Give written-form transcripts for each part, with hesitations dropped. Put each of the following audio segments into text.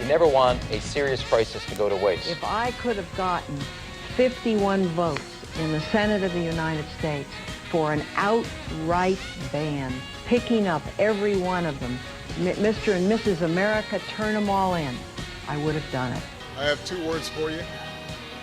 We never want a serious crisis to go to waste. If I could have gotten 51 votes in the Senate of the United States for an outright ban, picking up every one of them, Mr. and Mrs. America, turn them all in, I would have done it. I have 2 words for you.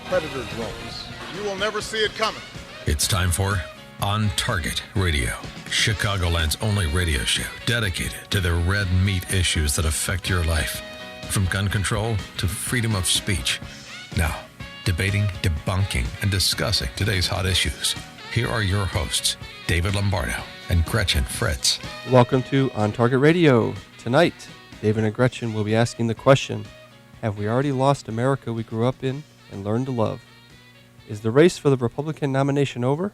Predator drones. You will never see it coming. It's time for On Target Radio, Chicagoland's only radio show dedicated to the red meat issues that affect your life, from gun control to freedom of speech. Now, debating, debunking, and discussing today's hot issues. Here are your hosts, David Lombardo and Gretchen Fritz. Welcome to On Target Radio. Tonight, David and Gretchen will be asking the question, have we already lost America we grew up in and learned to love? Is the race for the Republican nomination over?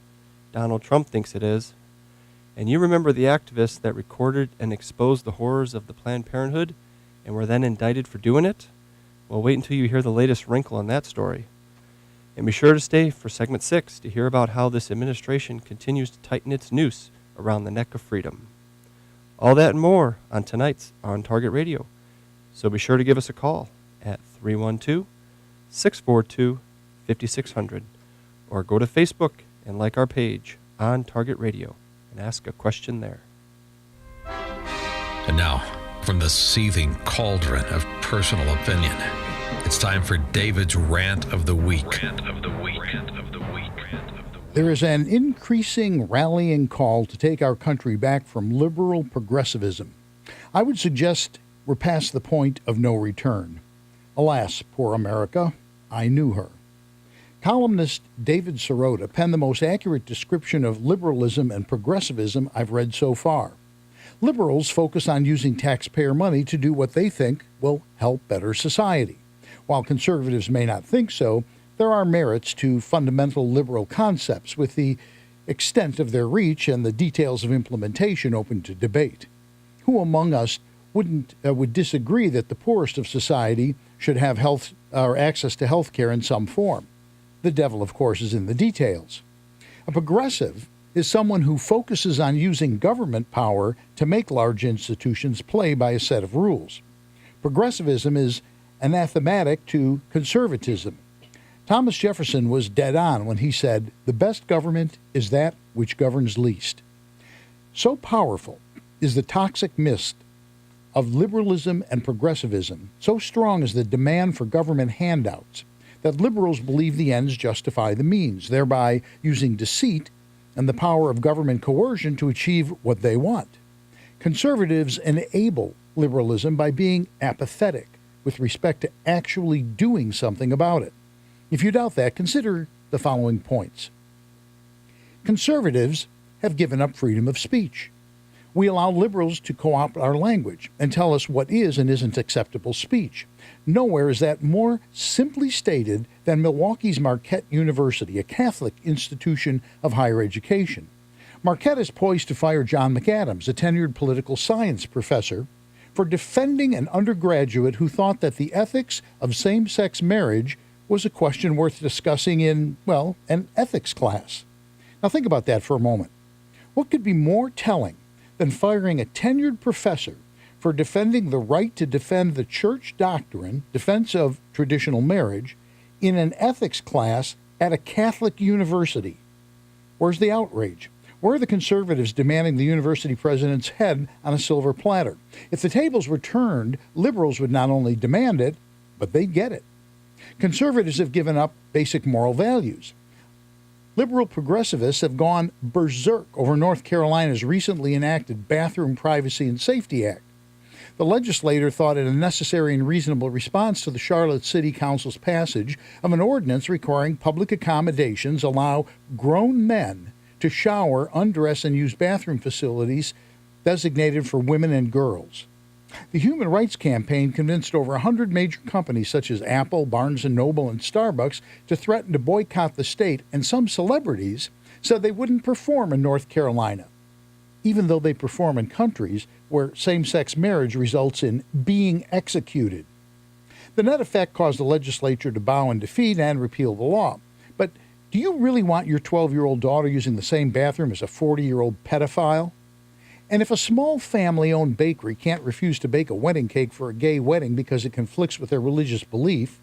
Donald Trump thinks it is. And you remember the activists that recorded and exposed the horrors of the Planned Parenthood and were then indicted for doing it? Well, wait until you hear the latest wrinkle on that story. And be sure to stay for segment 6 to hear about how this administration continues to tighten its noose around the neck of freedom. All that and more on tonight's On Target Radio. So be sure to give us a call at 312-642-5600 or go to Facebook and like our page, On Target Radio, and ask a question there. And now, from the seething cauldron of personal opinion, it's time for David's Rant of the Week. There is an increasing rallying call to take our country back from liberal progressivism. I would suggest we're past the point of no return. Alas, poor America, I knew her. Columnist David Sirota penned the most accurate description of liberalism and progressivism I've read so far. Liberals focus on using taxpayer money to do what they think will help better society. While conservatives may not think so, there are merits to fundamental liberal concepts, with the extent of their reach and the details of implementation open to debate. Who among us would disagree that the poorest of society should have health or access to health care in some form? The devil, of course, is in the details. A progressive is someone who focuses on using government power to make large institutions play by a set of rules. Progressivism is anathematic to conservatism. Thomas Jefferson was dead on when he said, "The best government is that which governs least." So powerful is the toxic mist of liberalism and progressivism, so strong is the demand for government handouts, that liberals believe the ends justify the means, thereby using deceit and the power of government coercion to achieve what they want. Conservatives enable liberalism by being apathetic with respect to actually doing something about it. If you doubt that, consider the following points. Conservatives have given up freedom of speech. We allow liberals to co-opt our language and tell us what is and isn't acceptable speech. Nowhere is that more simply stated than Milwaukee's Marquette University, a Catholic institution of higher education. Marquette is poised to fire John McAdams, a tenured political science professor, for defending an undergraduate who thought that the ethics of same-sex marriage was a question worth discussing in, well, an ethics class. Now think about that for a moment. What could be more telling than firing a tenured professor for defending the right to defend the church doctrine, defense of traditional marriage, in an ethics class at a Catholic university? Where's the outrage? Where are the conservatives demanding the university president's head on a silver platter? If the tables were turned, liberals would not only demand it, but they'd get it. Conservatives have given up basic moral values. Liberal progressivists have gone berserk over North Carolina's recently enacted Bathroom Privacy and Safety Act. The legislator thought it a necessary and reasonable response to the Charlotte City Council's passage of an ordinance requiring public accommodations allow grown men to shower, undress, and use bathroom facilities designated for women and girls. The Human Rights Campaign convinced over 100 major companies such as Apple, Barnes & Noble, and Starbucks to threaten to boycott the state, and some celebrities said they wouldn't perform in North Carolina, even though they perform in countries where same-sex marriage results in being executed. The net effect caused the legislature to bow in defeat and repeal the law. But do you really want your 12-year-old daughter using the same bathroom as a 40-year-old pedophile? And if a small family-owned bakery can't refuse to bake a wedding cake for a gay wedding because it conflicts with their religious belief,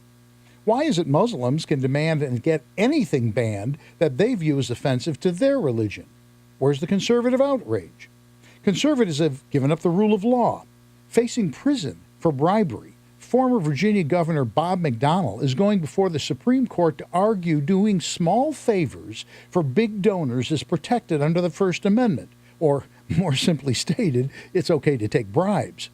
why is it Muslims can demand and get anything banned that they view as offensive to their religion? Where's the conservative outrage? Conservatives have given up the rule of law, facing prison for bribery. Former Virginia Governor Bob McDonnell is going before the Supreme Court to argue doing small favors for big donors is protected under the First Amendment, or more simply stated, it's okay to take bribes.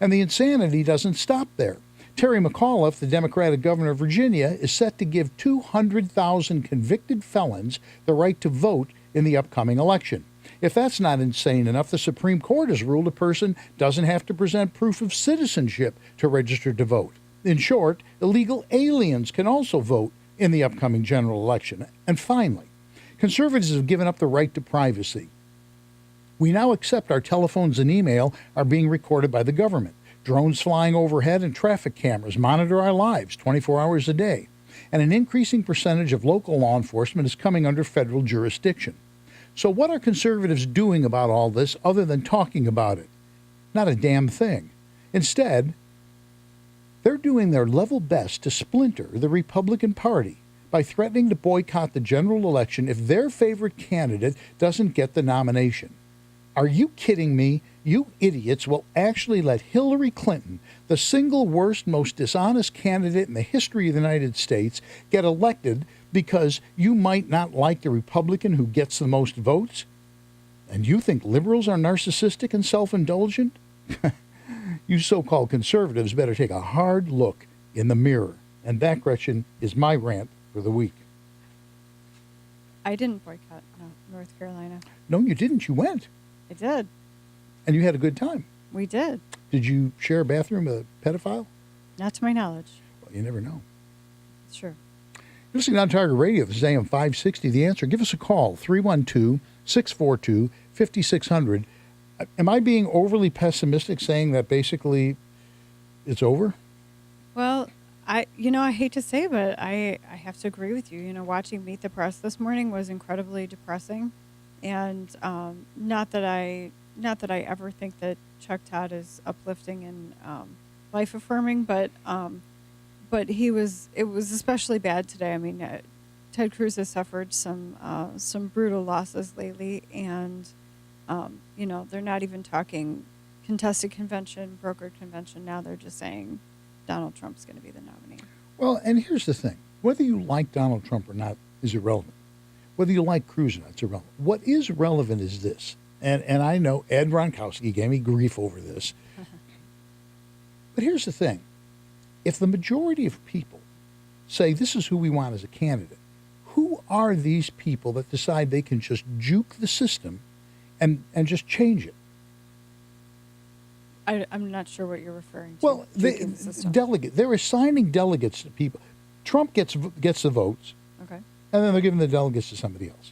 And the insanity doesn't stop there. Terry McAuliffe, the Democratic governor of Virginia, is set to give 200,000 convicted felons the right to vote in the upcoming election. If that's not insane enough, the Supreme Court has ruled a person doesn't have to present proof of citizenship to register to vote. In short, illegal aliens can also vote in the upcoming general election. And finally, conservatives have given up the right to privacy. We now accept our telephones and email are being recorded by the government. Drones flying overhead and traffic cameras monitor our lives 24 hours a day. And an increasing percentage of local law enforcement is coming under federal jurisdiction. So what are conservatives doing about all this other than talking about it? Not a damn thing. Instead, they're doing their level best to splinter the Republican Party by threatening to boycott the general election if their favorite candidate doesn't get the nomination. Are you kidding me? You idiots will actually let Hillary Clinton, the single worst, most dishonest candidate in the history of the United States, get elected because you might not like the Republican who gets the most votes? And you think liberals are narcissistic and self-indulgent? You so-called conservatives better take a hard look in the mirror. And that, Gretchen, is my rant for the week. I didn't boycott North Carolina. No, you didn't. You went. I did. And you had a good time. We did. Did you share a bathroom with a pedophile? Not to my knowledge. Well, you never know. Sure. You're listening on Target Radio. This is AM560 The Answer. Give us a call, 312-642-5600. Am I being overly pessimistic saying that basically it's over? Well, I hate to say, but I have to agree with you. Watching Meet the Press this morning was incredibly depressing. And not that I ever think that Chuck Todd is uplifting and life affirming, but it was especially bad today. I mean, Ted Cruz has suffered some brutal losses lately, and they're not even talking contested convention, brokered convention. Now they're just saying Donald Trump's going to be the nominee. Well, and here's the thing: whether you like Donald Trump or not is irrelevant. Whether you like Cruz or not, it's irrelevant. What is relevant is this, and I know Ed Ronkowski gave me grief over this. But here's the thing. If the majority of people say this is who we want as a candidate, who are these people that decide they can just juke the system and just change it? I'm not sure what you're referring to. Well, they're assigning delegates to people. Trump gets the votes. Okay. And then they're giving the delegates to somebody else.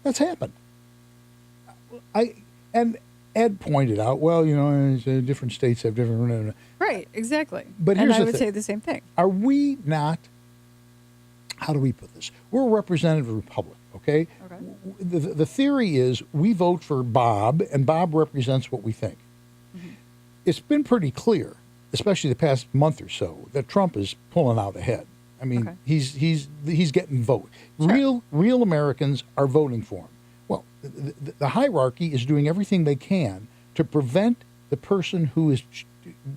That's happened. And Ed pointed out, well, different states have different... Right, exactly. But and here's I would say the same thing. Are we not... How do we put this? We're a representative republic, okay? Okay. The theory is we vote for Bob, and Bob represents what we think. Mm-hmm. It's been pretty clear, especially the past month or so, that Trump is pulling out ahead. I mean, okay. he's getting vote. Sure. Real Americans are voting for him. Well, the hierarchy is doing everything they can to prevent the person who is,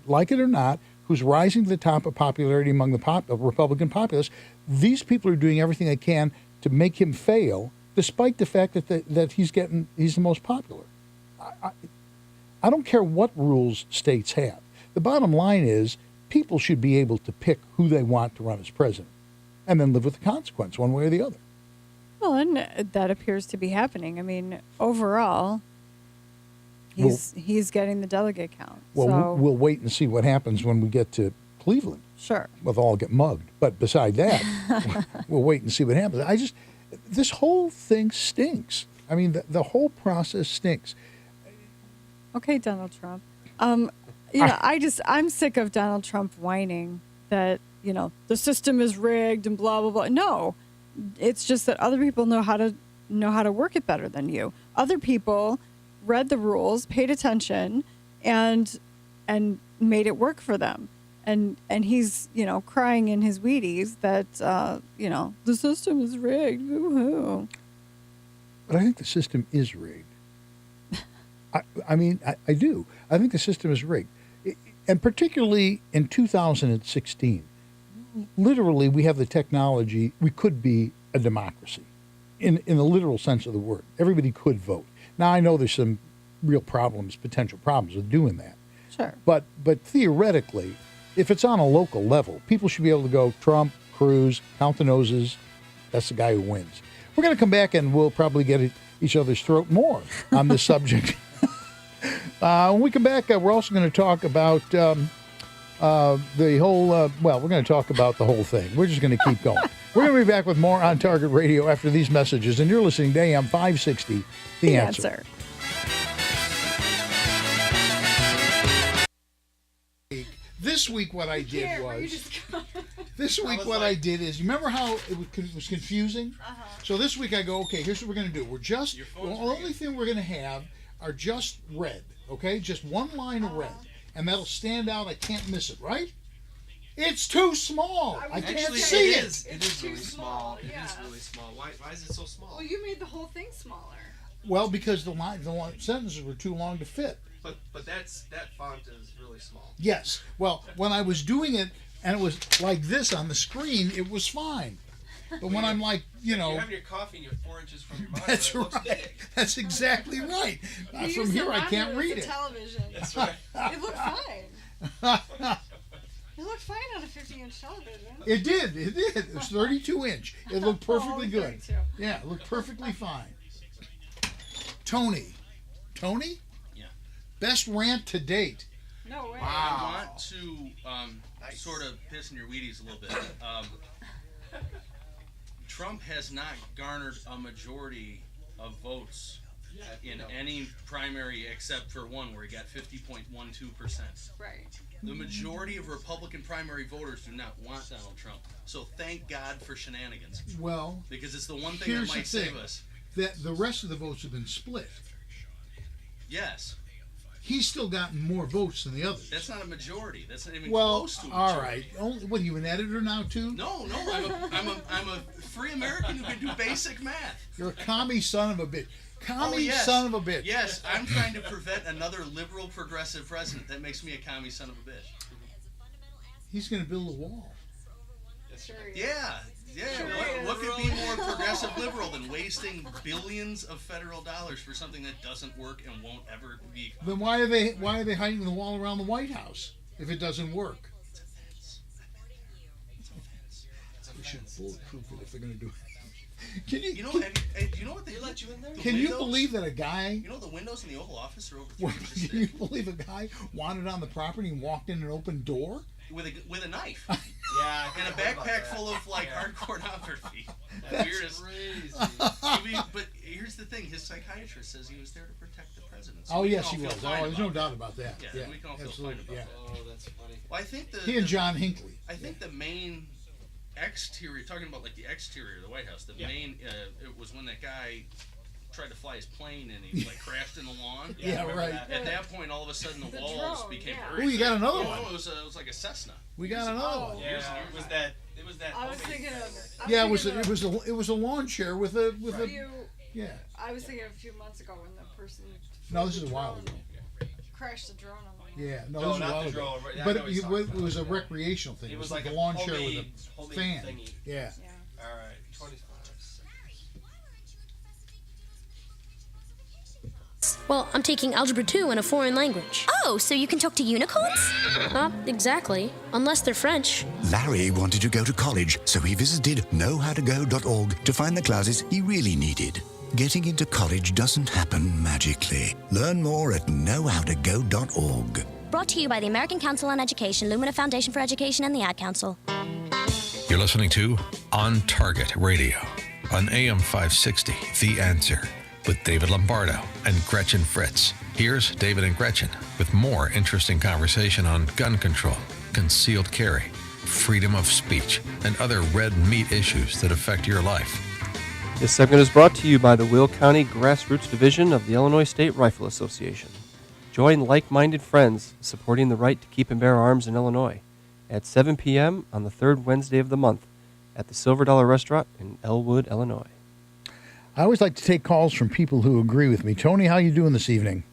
like it or not, who's rising to the top of popularity among the Republican populace. These people are doing everything they can to make him fail, despite the fact that he's the most popular. I don't care what rules states have. The bottom line is, people should be able to pick who they want to run as president and then live with the consequence one way or the other. Well, and that appears to be happening. I mean, overall, he's getting the delegate count. Well, so. We'll wait and see what happens when we get to Cleveland. Sure. We'll all get mugged. But beside that, we'll wait and see what happens. This whole thing stinks. I mean, the whole process stinks. Okay, Donald Trump. I'm sick of Donald Trump whining that, the system is rigged and blah, blah, blah. No, it's just that other people know how to work it better than you. Other people read the rules, paid attention, and made it work for them. And he's, crying in his Wheaties that, the system is rigged. Woo-hoo. But I think the system is rigged. I do. I think the system is rigged. And particularly in 2016, literally we have the technology. We could be a democracy in the literal sense of the word. Everybody could vote. Now, I know there's some real potential problems with doing that. Sure. But theoretically, if it's on a local level, people should be able to go Trump, Cruz, count the noses. That's the guy who wins. We're going to come back and we'll probably get at each other's throat more on this subject. When we come back, we're also going to talk about the whole, we're going to talk about the whole thing. We're just going to keep going. We're going to be back with more On Target Radio after these messages, and you're listening to AM560, The Answer. This week what I did was, remember how it was confusing? So this week I go, okay, here's what we're going to do. The only thing we're going to have are just red, okay? Just one line of red, and that'll stand out. I can't miss it, right? It's too small. I can't see it. It is really small. It Yeah. is really small. Why is it so small? Well, you made the whole thing smaller. Well, because the sentences were too long to fit. But that font is really small. Yes. Well, when I was doing it and it was like this on the screen, it was fine. But when I'm like, You're having your coffee and you're 4 inches from your monitor. that's it looks right. big. That's exactly right. You From used here, the I can't monitor read as it. a television. That's right. It looked fine. It looked fine on a 50-inch television. It did. It was 32-inch. It looked perfectly good. 32. Yeah, it looked perfectly fine. Tony? Yeah. Best rant to date. No way. I want to sort of piss in your Wheaties a little bit. Trump has not garnered a majority of votes in any primary except for one where he got 50.12%. Right. The majority of Republican primary voters do not want Donald Trump. So thank God for shenanigans. Well, Because it's the one thing that here's the might thing. save us. That the rest of the votes have been split. Yes. He's still gotten more votes than the others. That's not a majority. That's not even Well, close to a all majority. right. What are you, an editor now too? No, I'm a free American who can do basic math. You're a commie son of a bitch. Commie yes. son of a bitch. Yes, I'm trying to prevent another liberal progressive president. That makes me a commie son of a bitch. He's going to build a wall. Sure. Yeah. What could be more progressive liberal than wasting billions of federal dollars for something that doesn't work and won't ever be? Then why are they hiding the wall around the White House if it doesn't work? We should bulletproof it if they're going to do it. Can you? You know what they let you in there? Can you believe that a guy? You know the windows in the Oval Office are over 3 inches Can you thick believe a guy wandered on the property and walked in an open door? with a knife Yeah. and a backpack full of hard pornography. That's Weirdest. crazy. But here's the thing: his psychiatrist says he was there to protect the president. So Oh we can yes, all he feel was. fine There's no about doubt about that. Yeah, Yeah, we can all feel absolutely. fine Yeah. about Oh, that's funny. it. Well, I think He and John Hinckley. I think the main exterior, talking about like the exterior of the White House, the main it was when that guy tried to fly his plane and he like crashed in the lawn. Yeah, remember right. that. At that point, all of a sudden the walls drone, became yeah. very. Ooh, you got another No, one. it was like a Cessna. We got another one. Yeah, it was that. I was thinking of. Yeah, it was a lawn chair with a yeah. I was thinking a few months ago when the person. No, this flew is the a while drone, ago. Crashed the drone on the Yeah, no, No, this is a not while the ago. drone, right, I But know what he's talking it was a about. recreational thing. It was like like a a lawn chair homemade with a fan. thingy. Yeah. Yeah. All right, 25. Well, I'm taking Algebra 2 in a foreign language. Oh, so you can talk to unicorns? Not exactly, unless they're French. Larry wanted to go to college, so he visited knowhowtogo.org to find the classes he really needed. Getting into college doesn't happen magically. Learn more at knowhowtogo.org. Brought to you by the American Council on Education, Lumina Foundation for Education, and the Ad Council. You're listening to On Target Radio on AM560 The Answer with David Lombardo and Gretchen Fritz. Here's David and Gretchen with more interesting conversation on gun control, concealed carry, freedom of speech, and other red meat issues that affect your life. This segment is brought to you by the Will County Grassroots Division of the Illinois State Rifle Association. Join like-minded friends supporting the right to keep and bear arms in Illinois at 7 p.m. on the third Wednesday of the month at the Silver Dollar Restaurant in Elwood, Illinois. I always like to take calls from people who agree with me. Tony, how you doing this evening?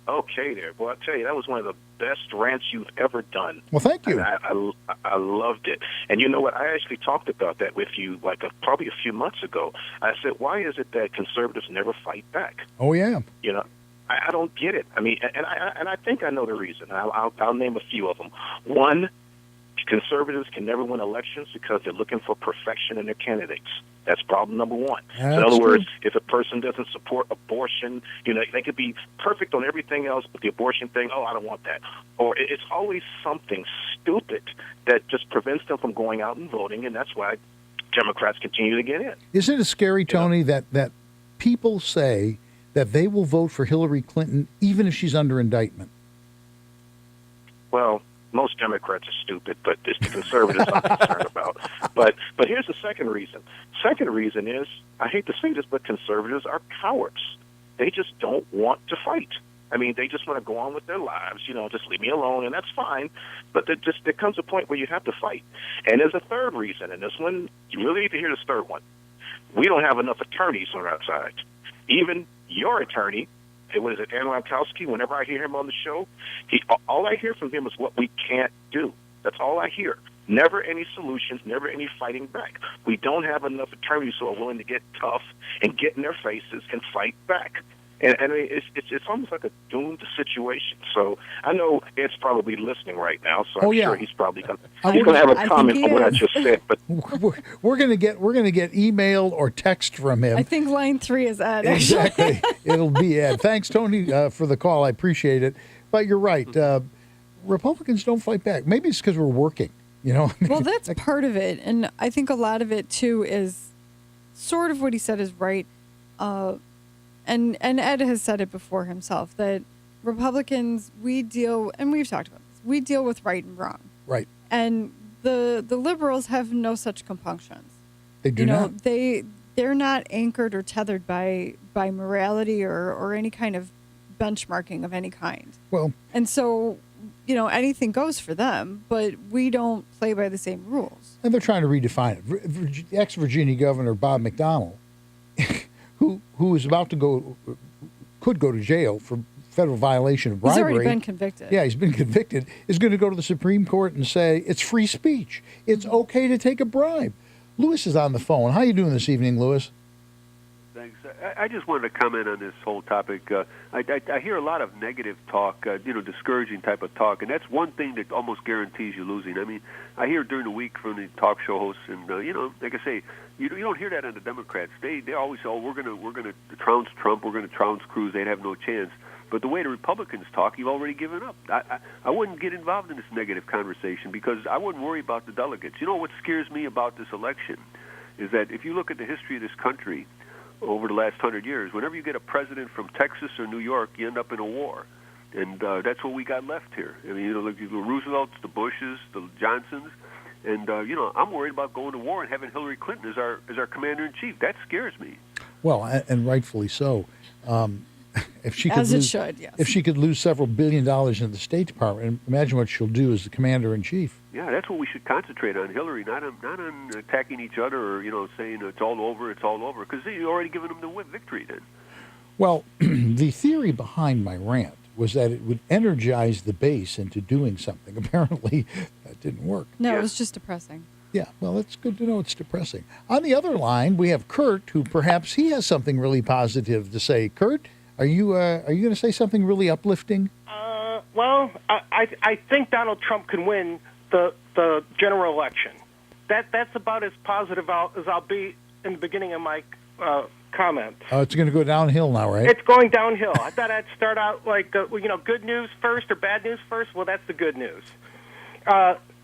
Okay there. Well, I tell you, that was one of the best rants you've ever done. Well, thank you. I loved it. And you know what? I actually talked about that with you probably a few months ago. I said, why is it that conservatives never fight back? Oh, yeah. You know, I don't get it. I mean, and I think I know the reason. I'll name a few of them. One, conservatives can never win elections because they're looking for perfection in their candidates. That's problem number one. That's in other words, true. if a person doesn't support abortion, you know, they could be perfect on everything else, but the abortion thing, oh, I don't want that. Or it's always something stupid that just prevents them from going out and voting, and that's why Democrats continue to get in. Isn't it scary, Tony, that people say that they will vote for Hillary Clinton even if she's under indictment? Well, most Democrats are stupid, but it's the conservatives I'm concerned about. But here's the second reason. Second reason is, I hate to say this, but conservatives are cowards. They just don't want to fight. I mean, they just want to go on with their lives, you know, just leave me alone, and that's fine. But there comes a point where you have to fight. And there's a third reason, and this one, you really need to hear this third one. We don't have enough attorneys on our side. Even your attorney, what is it, Andrew Lankowski, whenever I hear him on the show, all I hear from him is what we can't do. That's all I hear. Never any solutions, never any fighting back. We don't have enough attorneys who are willing to get tough and get in their faces and fight back. And I mean, it's almost like a doomed situation. So I know Ed's probably listening right now, so I'm sure he's probably going to have a comment on what I just said. But we're going to get email or text from him. I think line 3 is Ed. Exactly. It'll be Ed. Thanks, Tony, for the call. I appreciate it. But you're right. Republicans don't fight back. Maybe it's because we're working. You know. Well, that's part of it, and I think a lot of it too is sort of what he said is right. And Ed has said it before himself, that Republicans, we've talked about this, we deal with right and wrong. Right. And the liberals have no such compunctions. They do not. They're not anchored or tethered by morality or any kind of benchmarking of any kind. Well. And so, you know, anything goes for them, but we don't play by the same rules. And they're trying to redefine it. Ex-Virginia Governor Bob McDonnell, who is about to could go to jail for federal violation of bribery. He's already been convicted. Yeah, he's been convicted. Is going to go to the Supreme Court and say it's free speech. It's okay to take a bribe. Lewis is on the phone. How you doing this evening, Lewis? Thanks. I just wanted to comment on this whole topic. I hear a lot of negative talk, discouraging type of talk, and that's one thing that almost guarantees you losing. I mean, I hear during the week from the talk show hosts, and like I say, you don't hear that on the Democrats. They always say, we're gonna trounce Trump, we're gonna trounce Cruz. They'd have no chance. But the way the Republicans talk, you've already given up. I wouldn't get involved in this negative conversation because I wouldn't worry about the delegates. You know what scares me about this election is that if you look at the history of this country over the last 100 years, whenever you get a president from Texas or New York, you end up in a war. And that's what we got left here. I mean, like the Roosevelts, the Bushes, the Johnsons. And, I'm worried about going to war and having Hillary Clinton as our commander-in-chief. That scares me. Well, and rightfully so. If she could yes. If she could lose several $1 billion in the State Department, imagine what she'll do as the commander-in-chief. Yeah, that's what we should concentrate on, Hillary, not on attacking each other or, saying it's all over, because you've already given them the victory then. Well, the theory behind my rant was that it would energize the base into doing something. Apparently, that didn't work. No, It was just depressing. Yeah, well, it's good to know it's depressing. On the other line, we have Kurt, who perhaps he has something really positive to say. Kurt, are you going to say something really uplifting? Well, I think Donald Trump can win the general election. That's about as positive as I'll be in the beginning of my comment. It's going to go downhill now, right? It's going downhill. I thought I'd start out like good news first or bad news first. Well, that's the good news.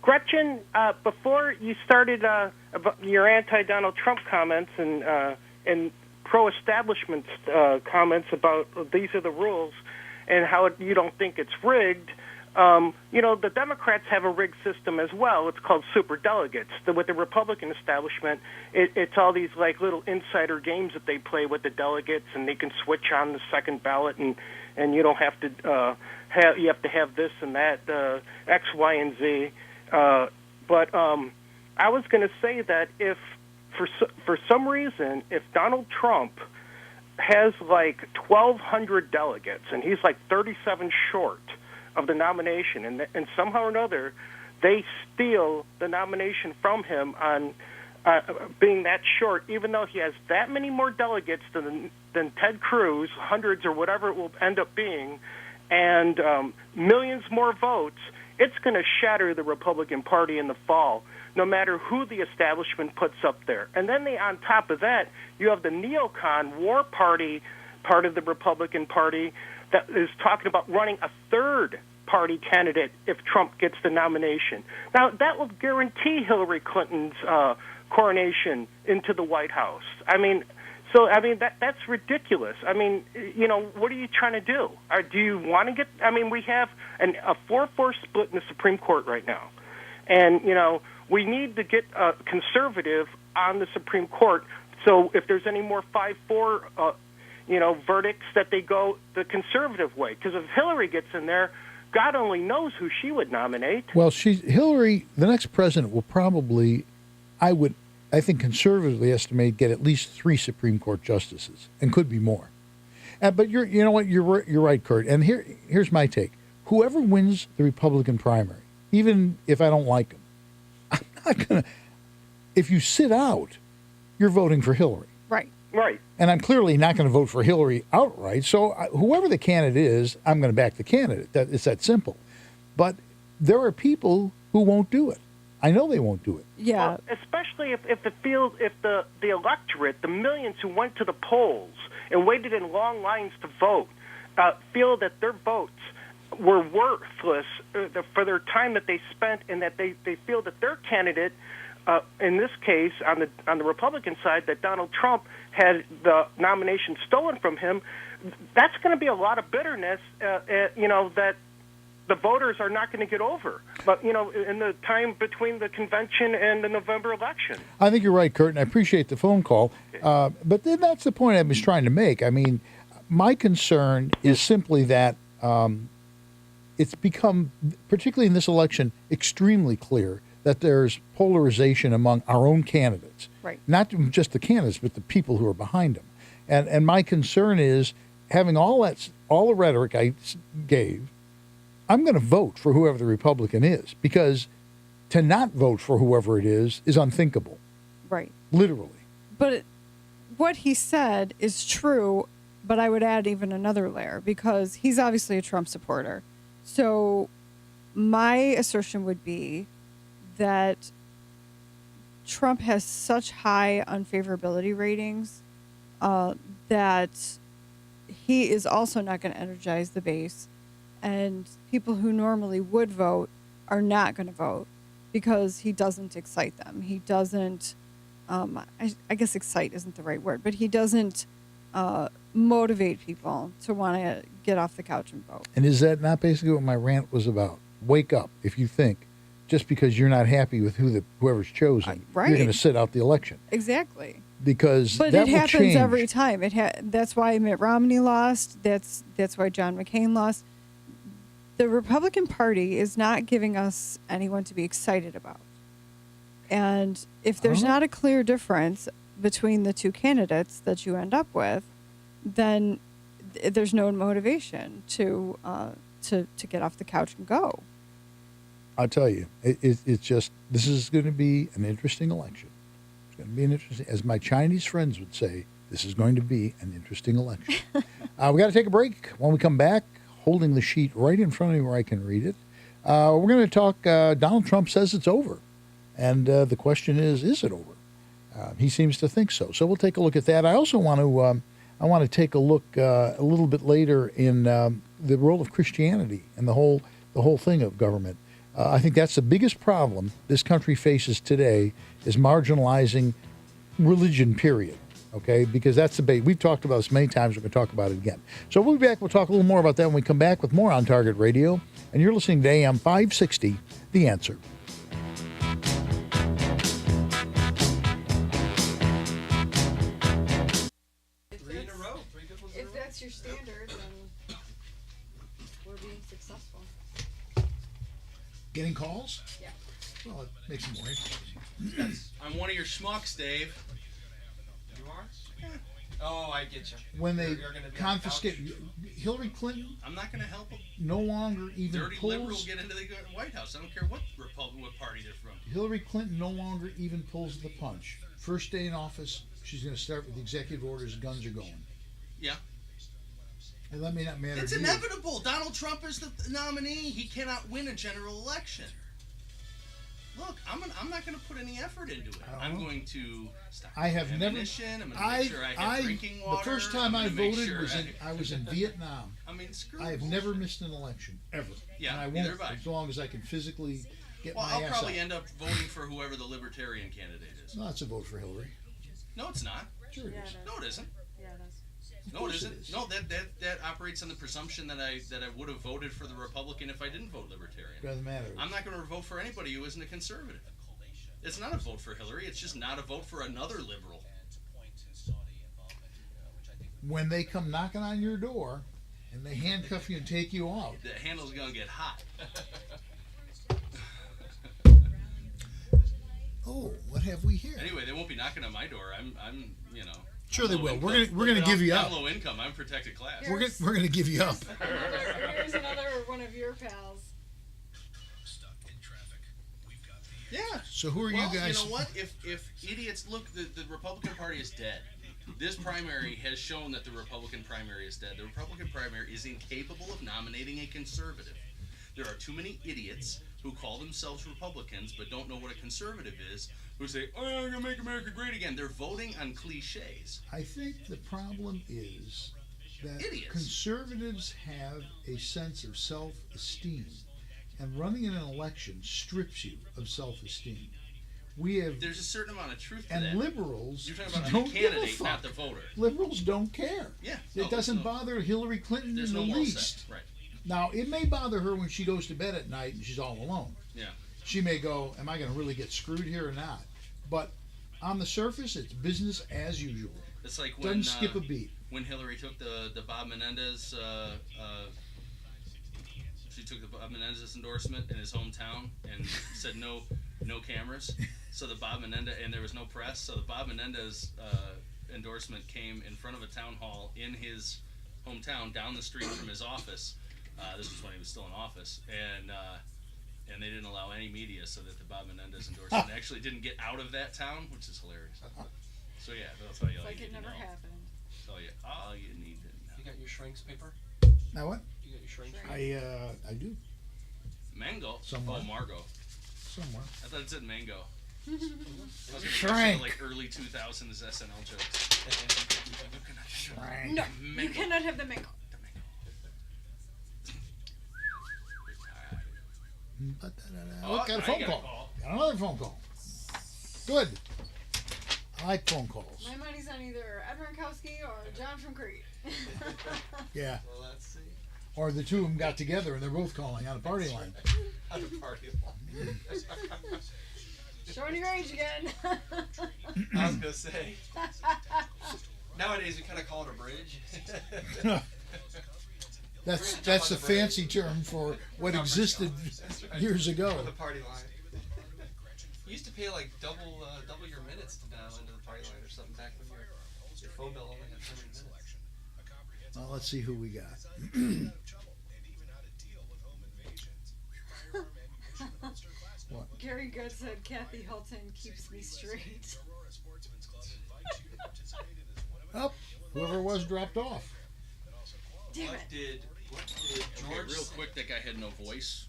Gretchen, before you started about your anti-Donald Trump comments and pro-establishment comments about these are the rules and how you don't think it's rigged, the Democrats have a rigged system as well. It's called superdelegates. With the Republican establishment, it's all these like little insider games that they play with the delegates, and they can switch on the second ballot, and you don't have to you have to have this and that, X, Y, and Z. But I was going to say that if for some reason, if Donald Trump has like 1,200 delegates and he's like 37 short of the nomination, and somehow or another they steal the nomination from him on being that short, even though he has that many more delegates than Ted Cruz, hundreds or whatever it will end up being, and millions more votes, it's going to shatter the Republican Party in the fall, no matter who the establishment puts up there. And then on top of that, you have the neocon war party part of the Republican Party that is talking about running a third party candidate if Trump gets the nomination. Now, that will guarantee Hillary Clinton's coronation into the White House. That's ridiculous. What are you trying to do? Do you want to get... we have a 4-4 split in the Supreme Court right now. And, we need to get a conservative on the Supreme Court. So if there's any more 5-4, verdicts, that they go the conservative way. Because if Hillary gets in there, God only knows who she would nominate. Well, Hillary, the next president, will probably, I think conservatively estimate, get at least 3 Supreme Court justices, and could be more. But you're right, Kurt. And here's my take: whoever wins the Republican primary, even if I don't like him, I'm not gonna. If you sit out, you're voting for Hillary. Right. Right. And I'm clearly not going to vote for Hillary outright. So whoever the candidate is, I'm going to back the candidate. It's that simple. But there are people who won't do it. I know they won't do it. Yeah. Well, especially if the electorate, the millions who went to the polls and waited in long lines to vote, feel that their votes were worthless for their time that they spent, and that they feel that their candidate, in this case, on the Republican side, that Donald Trump had the nomination stolen from him. That's going to be a lot of bitterness, that the voters are not going to get over. But, in the time between the convention and the November election. I think you're right, Kurt, and I appreciate the phone call. But then that's the point I was trying to make. My concern is simply that it's become, particularly in this election, extremely clear that there's polarization among our own candidates. Right. Not just the candidates, but the people who are behind them. And my concern is, having all the rhetoric I gave, I'm going to vote for whoever the Republican is, because to not vote for whoever it is unthinkable. Right. Literally. But what he said is true, but I would add even another layer, because he's obviously a Trump supporter. So my assertion would be that Trump has such high unfavorability ratings that he is also not going to energize the base. And people who normally would vote are not going to vote because he doesn't excite them. He doesn't, I guess excite isn't the right word, but he doesn't motivate people to want to get off the couch and vote. And is that not basically what my rant was about? Wake up if you think just because you're not happy with whoever's chosen, right, you're going to sit out the election. Exactly. Because but that it will happens change. every time. That's why Mitt Romney lost. That's why John McCain lost. The Republican Party is not giving us anyone to be excited about. And if there's not a clear difference between the two candidates that you end up with, then there's no motivation to get off the couch and go. I'll tell you, it's just, this is going to be an interesting election. It's going to be an interesting, as my Chinese friends would say, this is going to be an interesting election. We got to take a break. When we come back, holding the sheet right in front of me where I can read it, we're going to talk, Donald Trump says it's over. And the question is it over? He seems to think so. So we'll take a look at that. I also want to take a look a little bit later in the role of Christianity and the whole thing of government. I think that's the biggest problem this country faces today, is marginalizing religion, period. okay? Because that's the bait. We've talked about this many times. We're going to talk about it again. So we'll be back. We'll talk a little more about that when we come back with more On Target Radio. And you're listening to AM560, The Answer. If that's your standard, then we're being successful. Getting calls? Yeah. Well, it makes it more interesting. I'm one of your schmucks, Dave. You are? Yeah. Oh, I get you. When they You're gonna be on the confiscate Hillary Clinton, I'm not going to help them. no longer even Dirty liberal pulls. get into the White House. I don't care what what party they're from. Hillary Clinton no longer even pulls the punch. First day in office, she's going to start with executive orders. Guns are going. Yeah. And that may not matter. It's to you. inevitable. Donald Trump is the nominee. He cannot win a general election. Look, I'm not going to put any effort into it. I'm going to stop. I have never. ammunition. I'm going to make sure I have drinking water. The first time I I'm gonna make voted sure was I was in Vietnam. I mean, screw. I have never missed an election ever. Yeah, and I neither won't have I. as long as I can physically get Well, my I'll ass probably out. end up voting for whoever the libertarian candidate is. No, it's a vote for Hillary. No, it's not. Sure it is. No, it isn't. Yeah, it is. No, it course it isn't. is. No, that operates on the presumption that I would have voted for the Republican if I didn't vote Libertarian. Doesn't matter. I'm not going to vote for anybody who isn't a conservative. It's not a vote for Hillary. It's just not a vote for another liberal. When they come knocking on your door and they handcuff you and take you out. The handle's going to get hot. Oh, what have we here? Anyway, they won't be knocking on my door. I'm you know. Sure they low will. income. We're gonna give you I'm up. low income. I'm protected class. We're gonna give you up. Here's another one of your pals. Yeah. So who are well, you guys? You know what? If idiots look, the Republican Party is dead. This primary has shown that the Republican primary is dead. The Republican primary is incapable of nominating a conservative. There are too many idiots who call themselves Republicans but don't know what a conservative is, who say, "Oh, I'm gonna make America great again." They're voting on cliches. I think the problem is that Idiots. conservatives have a sense of self-esteem, and running in an election strips you of self-esteem. We have There's a certain amount of truth to and that. liberals You're talking about don't the give a candidate, fuck. not the voter. Liberals don't care. Yeah. It doesn't bother Hillary Clinton There's in the no moral least. set. Right. Now, it may bother her when she goes to bed at night and she's all alone. Yeah. She may go, am I going to really get screwed here or not? But on the surface, it's business as usual. It's like when Doesn't skip a beat. When Hillary took the Bob Menendez, she took the Bob Menendez endorsement in his hometown and said no cameras. So the Bob Menendez, and there was no press. So the Bob Menendez endorsement came in front of a town hall in his hometown, down the street from his office. This was when he was still in office, and they didn't allow any media, so that the Bob Menendez endorsement actually didn't get out of that town, which is hilarious. So yeah, that's all you It's like need it to never know. happened. All you need to know. You got your shrinks paper? Now what? You got your shrinks? I do. Mango? Somewhere. Oh, Margot. Somewhere. I thought it said mango. I was gonna Shrank. say like early 2000s SNL jokes. Shrank. No, you Mango. cannot have the mango. Oh, got a phone call. Got another phone call. Good. I like phone calls. My money's on either Ed Ronkowski or John from Crete. Yeah. Well, let's see. Or the two of them got together and they're both calling on a party line. On the party line. Showing your age again. I was gonna say. Nowadays we kind of call it a bridge. That's the fancy term for what existed years ago. For the party line. You used to pay like double your minutes to dial into the party line or something back when your phone bill only had 100 minutes. Well, let's see who we got. What? Gary Good said Kathy Hilton keeps me straight. Oh, whoever it was dropped off. Damn What it. did Okay, George real quick, that guy had no voice,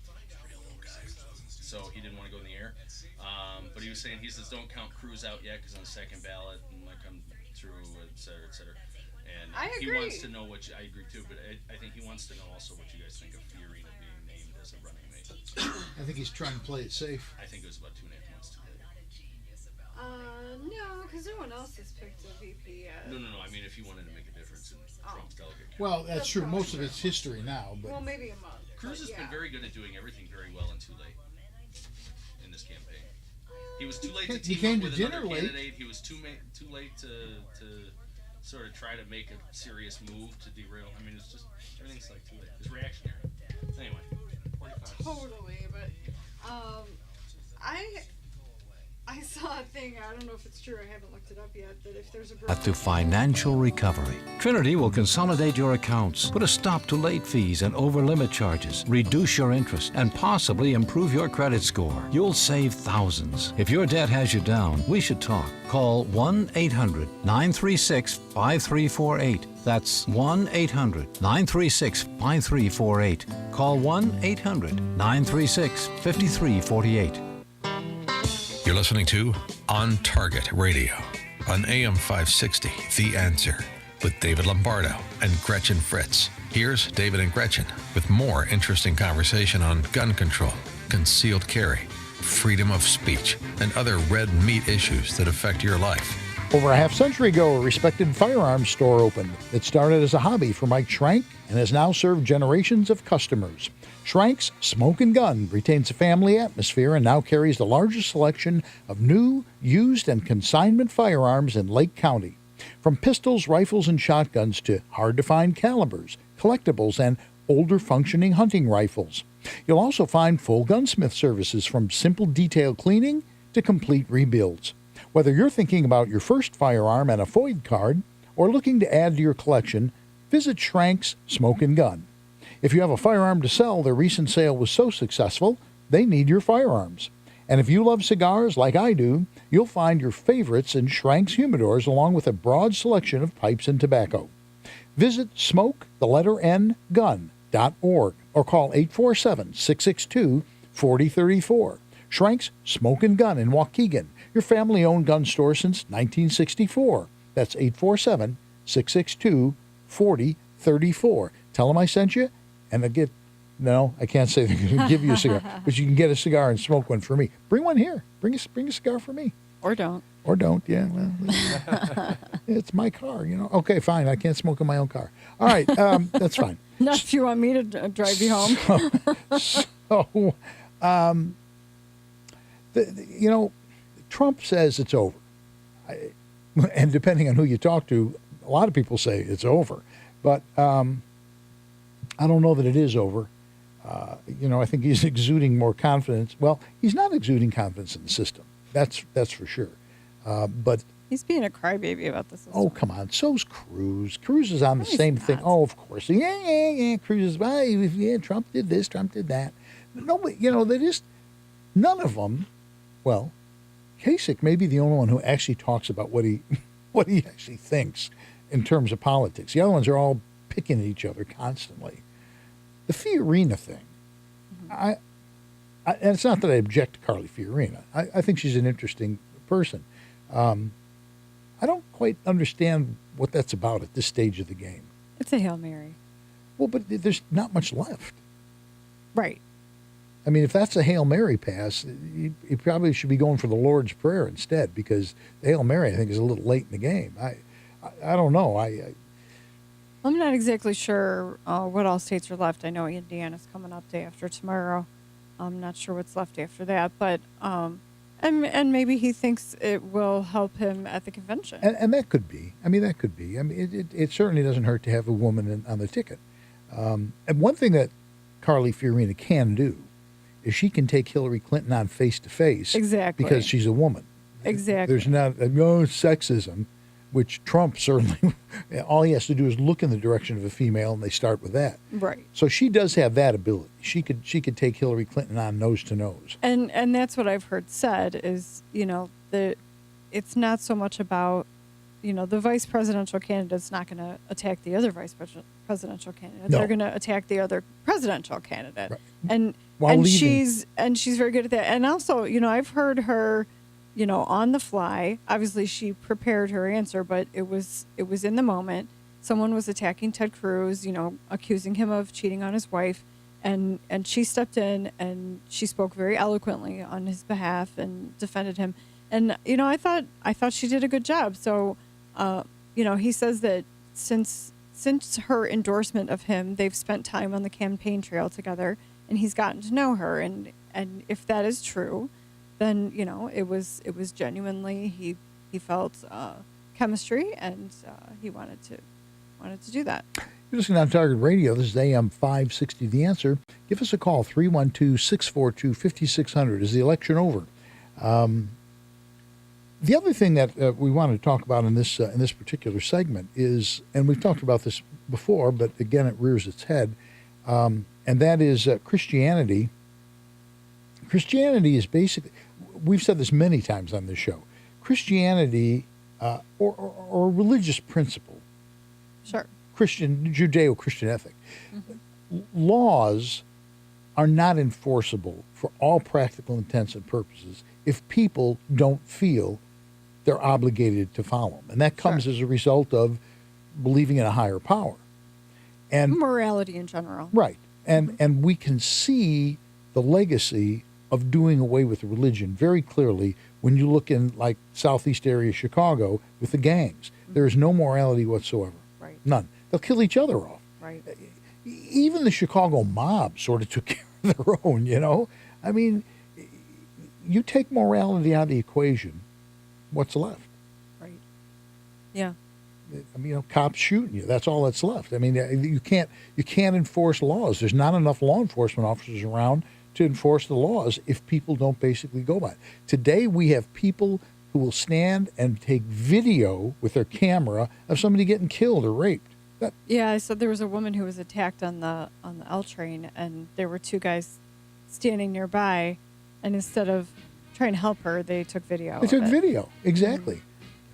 so he didn't want to go in the air. But he was saying, he says, don't count Cruz out yet because on the second ballot and like I'm through, et cetera, et cetera. And I he agree. wants to know what I agree too, but I think he wants to know also what you guys think of Fiorina being named as a running mate. I think he's trying to play it safe. I think it was about 2.5 months too late. No, because no one else has picked a VP yet. No. I mean, if you wanted to make a difference in Trump's delegate count. Well, that's true. Most of it's history now, but Well, maybe a month. Cruz has been very good at doing everything very well and too late in this campaign. He was too late to He team came up to with dinner another late. candidate. He was too late to sort of try to make a serious move to derail. I mean, it's just everything's like too late. It's reactionary. Anyway, 45. Totally, but I saw a thing. I don't know if it's true. I haven't looked it up yet. That if there's a Path to financial recovery. Trinity will consolidate your accounts, put a stop to late fees and over-limit charges, reduce your interest, and possibly improve your credit score. You'll save thousands. If your debt has you down, we should talk. Call 1-800-936-5348. That's 1-800-936-5348. Call 1-800-936-5348. You're listening to On Target Radio on AM560 The Answer with David Lombardo and Gretchen Fritz. Here's David and Gretchen with more interesting conversation on gun control, concealed carry, freedom of speech, and other red meat issues that affect your life. Over a half-century ago, a respected firearms store opened. It started as a hobby for Mike Schrank and has now served generations of customers. Schrank's Smoke and Gun retains a family atmosphere and now carries the largest selection of new, used, and consignment firearms in Lake County. From pistols, rifles, and shotguns to hard-to-find calibers, collectibles, and older functioning hunting rifles. You'll also find full gunsmith services from simple detail cleaning to complete rebuilds. Whether you're thinking about your first firearm and a FOID card or looking to add to your collection, visit Schrank's Smoke and Gun. If you have a firearm to sell, their recent sale was so successful, they need your firearms. And if you love cigars like I do, you'll find your favorites in Schrank's humidors along with a broad selection of pipes and tobacco. Visit smoke_gun.org or call 847-662-4034. Schrank's Smoke and Gun in Waukegan, your family-owned gun store since 1964. That's 847-662-4034. Tell them I sent you, and no, I can't say they're going to give you a cigar, but you can get a cigar and smoke one for me. Bring one here. Bring a cigar for me. Or don't. Or don't, yeah. Well, it's my car, Okay, fine. I can't smoke in my own car. All right, that's fine. Not if you want me to drive you home. Trump says it's over. And depending on who you talk to, a lot of people say it's over. But I don't know that it is over. I think he's exuding more confidence. Well, he's not exuding confidence in the system. That's for sure. But he's being a crybaby about the system. Oh, come on. So's Cruz. Cruz is on the same thing. Oh, of course. Yeah. Cruz is, yeah, Trump did this, Trump did that. No, but, they just, none of them, well, Kasich may be the only one who actually talks about what he actually thinks in terms of politics. The other ones are all picking at each other constantly. The Fiorina thing, and it's not that I object to Carly Fiorina. I think she's an interesting person. I don't quite understand what that's about at this stage of the game. It's a Hail Mary. Well, but there's not much left. Right. I mean, if that's a Hail Mary pass, you probably should be going for the Lord's Prayer instead, because the Hail Mary, I think, is a little late in the game. I don't know. I'm not exactly sure what all states are left. I know Indiana's coming up day after tomorrow. I'm not sure what's left after that, but and maybe he thinks it will help him at the convention. And that could be. I mean, that could be. I mean, it certainly doesn't hurt to have a woman on the ticket. And one thing that Carly Fiorina can do is she can take Hillary Clinton on face-to-face. Exactly. Because she's a woman. Exactly. There's not no sexism, which Trump certainly, all he has to do is look in the direction of a female, and they start with that. Right. So she does have that ability. She could take Hillary Clinton on nose to nose. And that's what I've heard said is, it's not so much about, the vice presidential candidate's not going to attack the other vice presidential candidate. No. They're going to attack the other presidential candidate. Right. And she's very good at that. And also, I've heard her, on the fly. Obviously, she prepared her answer, but it was in the moment. Someone was attacking Ted Cruz, accusing him of cheating on his wife, and she stepped in and she spoke very eloquently on his behalf and defended him. And I thought she did a good job. So, he says that since her endorsement of him, they've spent time on the campaign trail together, and he's gotten to know her. And if that is true, then it was genuinely he felt chemistry, and he wanted to do that. You're listening on Target Radio. This is AM560 The Answer. Give us a call, 312-642-5600. Is the election over? The other thing that we want to talk about in this particular segment is, and we've talked about this before, but again, it rears its head, and that is Christianity. Christianity is basically, we've said this many times on this show, Christianity or religious principle. Sure. Judeo-Christian ethic. Mm-hmm. Laws are not enforceable for all practical intents and purposes if people don't feel they're obligated to follow them. And that comes as a result of believing in a higher power. And morality in general. Right. And we can see the legacy of doing away with religion very clearly when you look in, like, southeast area Chicago with the gangs. Mm-hmm. There is no morality whatsoever. Right. None. They'll kill each other off. Right. Even the Chicago mob sort of took care of their own, I mean, you take morality out of the equation, what's left? Right. Yeah. I mean, cops shooting you. That's all that's left. I mean, you can't enforce laws. There's not enough law enforcement officers around to enforce the laws if people don't basically go by it. Today, we have people who will stand and take video with their camera of somebody getting killed or raped. Yeah, so there was a woman who was attacked on the L train, and there were two guys standing nearby, and instead of trying to help her, they took video. They took video, exactly.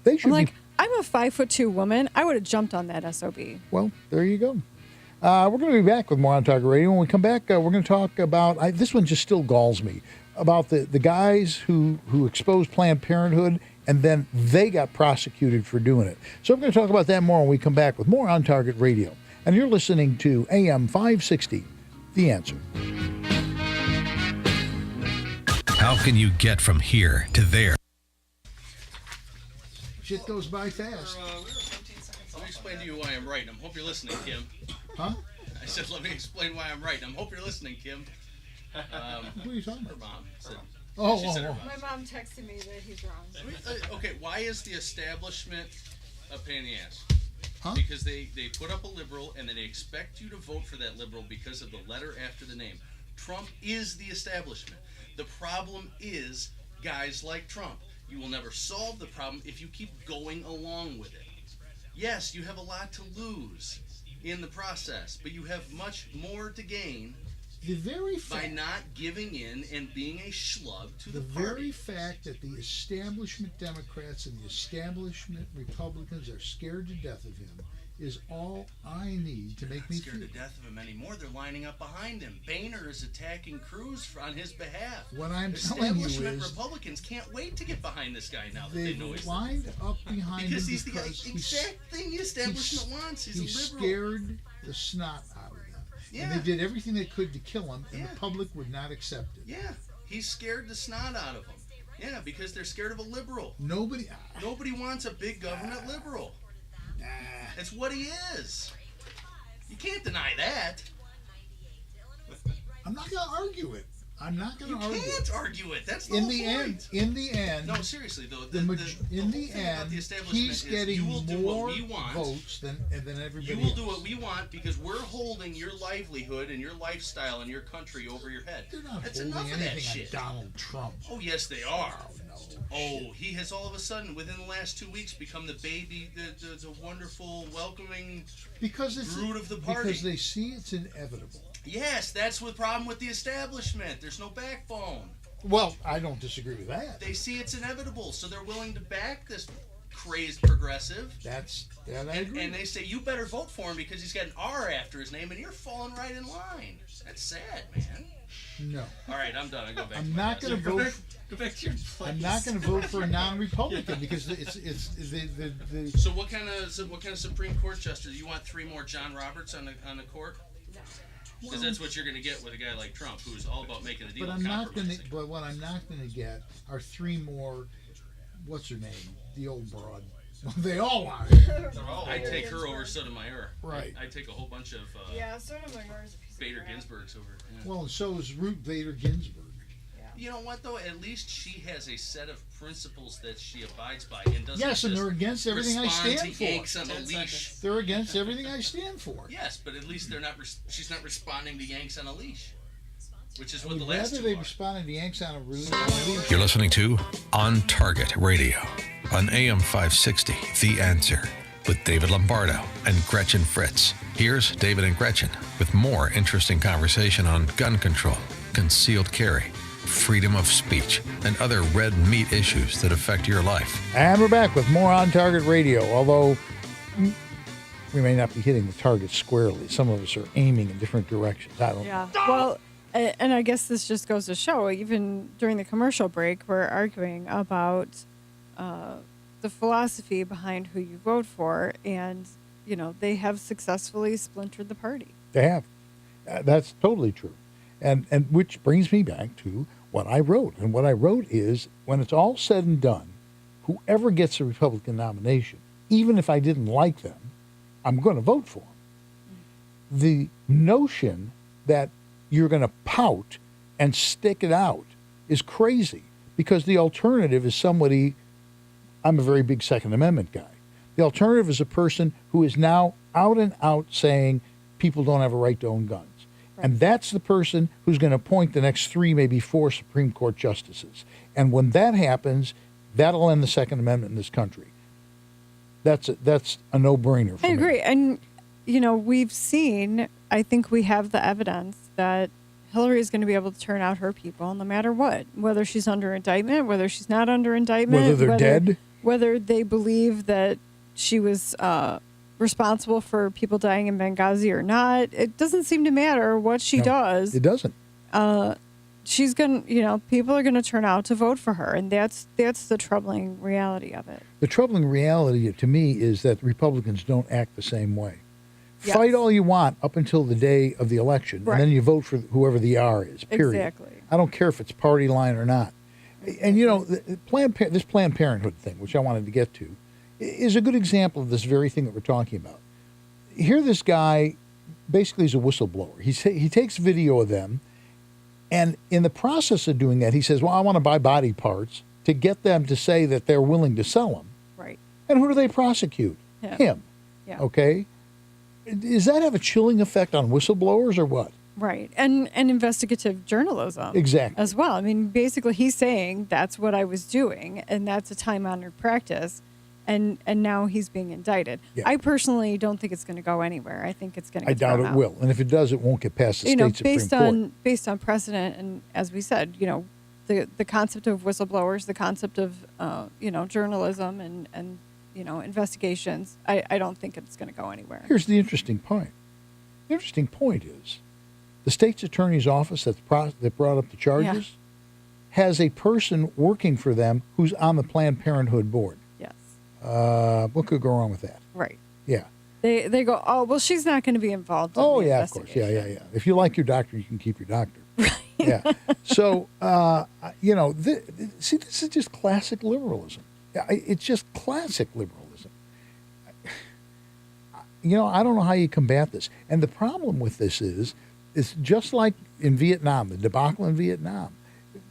They should I'm a 5'2" woman. I would have jumped on that SOB. Well, there you go. We're going to be back with more on Target Radio. When we come back, we're going to talk about, this one just still galls me, about the guys who exposed Planned Parenthood, and then they got prosecuted for doing it. So we're going to talk about that more when we come back with more on Target Radio. And you're listening to AM560, The Answer. How can you get from here to there? Shit goes by fast. Let me explain to you why I'm right. I hope you're listening, Kim. Huh? I said, let me explain why I'm right. I hope you're listening, Kim. What are you talking about? Her mom said, Oh. My mom texted me that he's wrong. Okay, why is the establishment a pain in the ass? Huh? Because they put up a liberal, and then they expect you to vote for that liberal because of the letter after the name. Trump is the establishment. The problem is guys like Trump. You will never solve the problem if you keep going along with it. Yes, you have a lot to lose in the process, but you have much more to gain by not giving in and being a schlub to the party. The very fact that the establishment Democrats and the establishment Republicans are scared to death of him is all I need to make me scared to death of him anymore. They're lining up behind him. Boehner is attacking Cruz on his behalf. What I'm telling you is, establishment Republicans can't wait to get behind this guy now that they know he's lined up behind because him he's the exact thing the establishment wants. He's a liberal. Scared the snot out of him. Yeah. And they did everything they could to kill him, and the public would not accept it. Yeah, he's scared the snot out of him. Yeah, because they're scared of a liberal. Nobody wants a big government liberal. It's what he is. You can't deny that. I'm not going to argue it. I'm not going to argue it. You can't argue it. That's the in whole the point. In the end. No, seriously though. In the end, he's getting more votes than everybody else. You will do what we want because we're holding your livelihood and your lifestyle and your country over your head. They're not That's holding enough of anything that shit. on Donald Trump. Oh yes, they are. Oh, he has all of a sudden, within the last 2 weeks, become the baby, the wonderful, welcoming brood of the party. Because they see it's inevitable. Yes, that's the problem with the establishment. There's no backbone. Well, I don't disagree with that. They see it's inevitable, so they're willing to back this crazed progressive. That I agree. And they say, you better vote for him because he's got an R after his name, and you're falling right in line. That's sad, man. No. All right, I'm done. I go back. I'm not going to vote. Go back to your place. I'm not going to vote for a non-Republican because it's the. So what kind of Supreme Court justice? You want 3 more John Roberts on the court? No. Because that's what you're going to get with a guy like Trump, who's all about making a deal. But what I'm not going to get are 3 more what's her name? The old broad. They all are. I take her over Sotomayor. Right. I take a whole bunch of Sotomayor is a piece Bader Ginsburg's over. Yeah. Well, and so is Ruth Bader Ginsburg. You know what though? At least she has a set of principles that she abides by and doesn't. Yes, and they're against everything I respond stand to for. Yanks on the leash. They're against everything I stand for. Yes, but at least they're not. She's not responding to Yanks on a leash, which is I what would the last rather two they are. responded to Yanks on a leash. You're listening to On Target Radio on AM560 The Answer with David Lombardo and Gretchen Fritz. Here's David and Gretchen with more interesting conversation on gun control, concealed carry, freedom of speech, and other red meat issues that affect your life. And we're back with more On Target Radio, although we may not be hitting the target squarely. Some of us are aiming in different directions. I don't know. Well, and I guess this just goes to show, even during the commercial break, we're arguing about the philosophy behind who you vote for, and, you know, they have successfully splintered the party. They have. That's totally true. And which brings me back to what I wrote. And what I wrote is, when it's all said and done, whoever gets a Republican nomination, even if I didn't like them, I'm going to vote for them. The notion that you're going to pout and stick it out is crazy, because the alternative is somebody. I'm a very big Second Amendment guy. The alternative is a person who is now out and out saying people don't have a right to own guns. Right. And that's the person who's going to appoint the next 3, maybe 4 Supreme Court justices. And when that happens, that'll end the Second Amendment in this country. That's a no-brainer for me. I agree. And, you know, we've seen, I think we have the evidence that Hillary is going to be able to turn out her people no matter what, whether she's under indictment, whether she's not under indictment. Whether they're dead. Whether they believe that she was responsible for people dying in Benghazi or not. It doesn't seem to matter what she does. It doesn't. She's going to, you know, people are going to turn out to vote for her. And that's the troubling reality of it. The troubling reality to me is that Republicans don't act the same way. Yes. Fight all you want up until the day of the election, right. And then you vote for whoever the R is, period. Exactly. I don't care if it's party line or not. And, you know, this Planned Parenthood thing, which I wanted to get to, is a good example of this very thing that we're talking about. Here this guy basically is a whistleblower. He takes video of them, and in the process of doing that, he says, well, I want to buy body parts to get them to say that they're willing to sell them. Right. And who do they prosecute? Him. Yeah. Okay? Does that have a chilling effect on whistleblowers or what? Right. And investigative journalism. Exactly. As well. I mean, basically he's saying that's what I was doing, and that's a time-honored practice, and now he's being indicted. Yeah. I personally don't think it's going to go anywhere. I think it's going to get thrown out. I doubt it will. And if it does, it won't get past the state Supreme Court. Based on precedent, and as we said, you know, the concept of whistleblowers, the concept of, you know, journalism and you know, investigations, I don't think it's going to go anywhere. Here's the interesting point. The interesting point is the state's attorney's office that brought up the charges has a person working for them who's on the Planned Parenthood board. Yes. What could go wrong with that? Right. Yeah. They go, oh, well, she's not going to be involved in the of course. Yeah. If you like your doctor, you can keep your doctor. Right. Yeah. So, you know, this is just classic liberalism. It's just classic liberalism. You know, I don't know how you combat this. And the problem with this is just like in Vietnam, the debacle in Vietnam.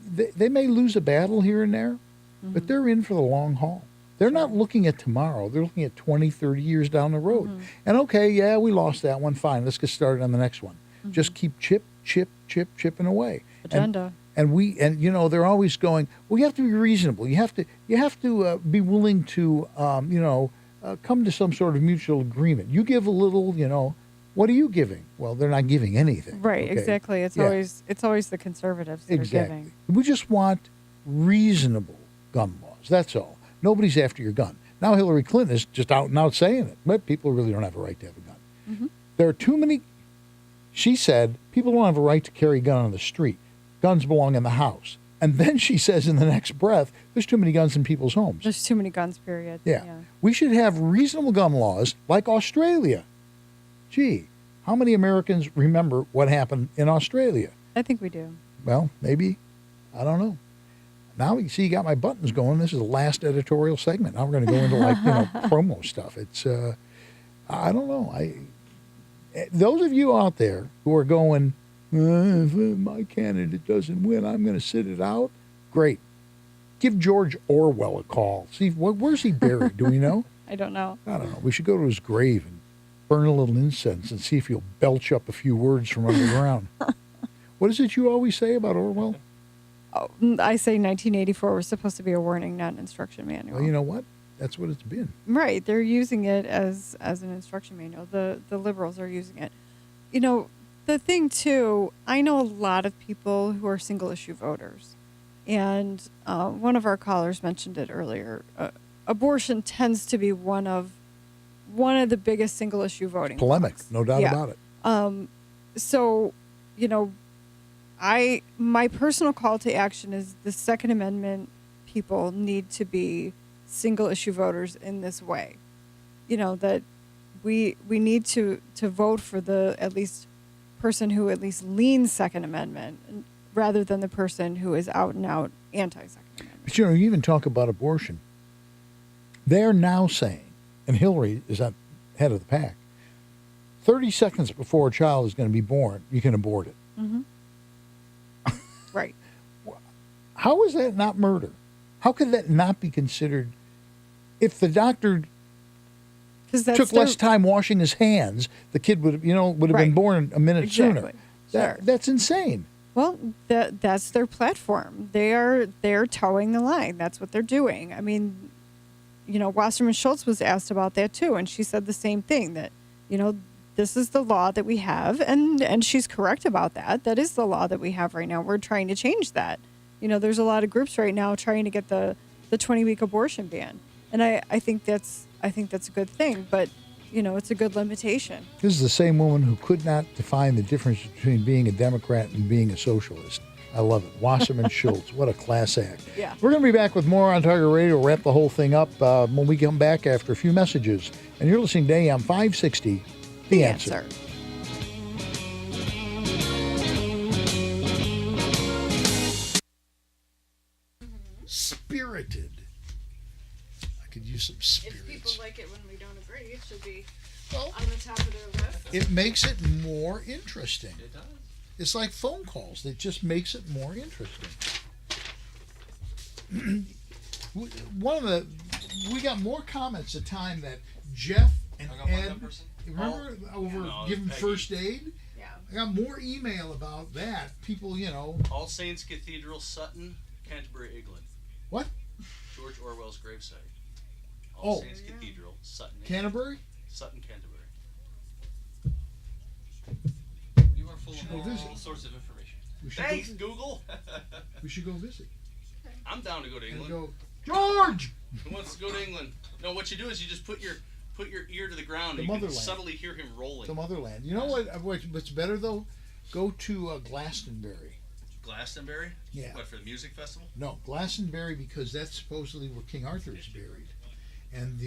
They may lose a battle here and there, but they're in for the long haul. They're not looking at tomorrow. They're looking at 20, 30 years down the road. And okay, yeah, we lost that one. Fine, let's get started on the next one. Just keep chipping away. Agenda. And you know, they're always going, well, you have to be reasonable. You have to be willing to, you know, come to some sort of mutual agreement. You give a little, you know, what are you giving? Well, they're not giving anything. Right, okay? exactly. It's always the conservatives that are giving. We just want reasonable gun laws. That's all. Nobody's after your gun. Now Hillary Clinton is just out and out saying it. But people really don't have a right to have a gun. There are too many, she said, people don't have a right to carry a gun on the street. Guns belong in the house. And then she says in the next breath, there's too many guns in people's homes. There's too many guns, period. Yeah. We should have reasonable gun laws like Australia. Gee, how many Americans remember what happened in Australia? I think we do. Well, maybe. I don't know. Now you see you got my buttons going. This is the last editorial segment. Now we're going to go into promo stuff. It's I don't know. Those of you out there who are going, if my candidate doesn't win, I'm going to sit it out. Great. Give George Orwell a call. See, where's he buried? Do we know? I don't know. I don't know. We should go to his grave and burn a little incense and see if he'll belch up a few words from underground. What is it you always say about Orwell? Oh, I say 1984 was supposed to be a warning, not an instruction manual. Well, you know what? That's what it's been. Right. They're using it as an instruction manual. The liberals are using it. You know, the thing, too, I know a lot of people who are single-issue voters. And one of our callers mentioned it earlier. Abortion tends to be one of the biggest single-issue voting polemic, points. no doubt about it. So, you know, my personal call to action is the Second Amendment people need to be single-issue voters in this way. You know, that we need to vote for the at least person who at least leans Second Amendment rather than the person who is out and out anti-Second Amendment. But, you know, you even talk about abortion. They're now saying, and Hillary is at head of the pack, 30 seconds before a child is going to be born, you can abort it. Mm-hmm. Right. How is that not murder? How could that not be considered? If the doctor took less time washing his hands, the kid would have been born a minute sooner. That's insane. Well, that's their platform. They're towing the line. That's what they're doing. I mean, you know, Wasserman Schultz was asked about that too, and she said the same thing, that, you know, this is the law that we have, and she's correct about that. That is the law that we have right now. We're trying to change that. You know, there's a lot of groups right now trying to get the 20-week abortion ban, and I think that's a good thing, but, you know, it's a good limitation. This is the same woman who could not define the difference between being a Democrat and being a socialist. I love it. Wasserman Schultz, what a class act. Yeah. We're going to be back with more on Target Radio. We'll wrap the whole thing up when we come back after a few messages. And you're listening to AM560, The Answer. Spirited. I could use some spirits. If people like it when we don't agree, it should be on the top of their list. It makes it more interesting. It does. It's like phone calls. It just makes it more interesting. We got more comments the time that Jeff and Ed, remember giving first aid? Yeah. I got more email about that. People, you know. All Saints Cathedral, Sutton, Canterbury, England. What? George Orwell's gravesite. All Saints Cathedral, Sutton. Canterbury? Sutton, Canterbury. You are full of all sorts of information. Thanks, Google. We should go visit. I'm down to go to England. George! Who wants to go to England? No, what you do is you just put your ear to the ground and you can subtly hear him rolling. The motherland. You know what's better, though? Go to Glastonbury. Glastonbury? Yeah. What, for the music festival? No, Glastonbury, because that's supposedly where King Arthur is buried. And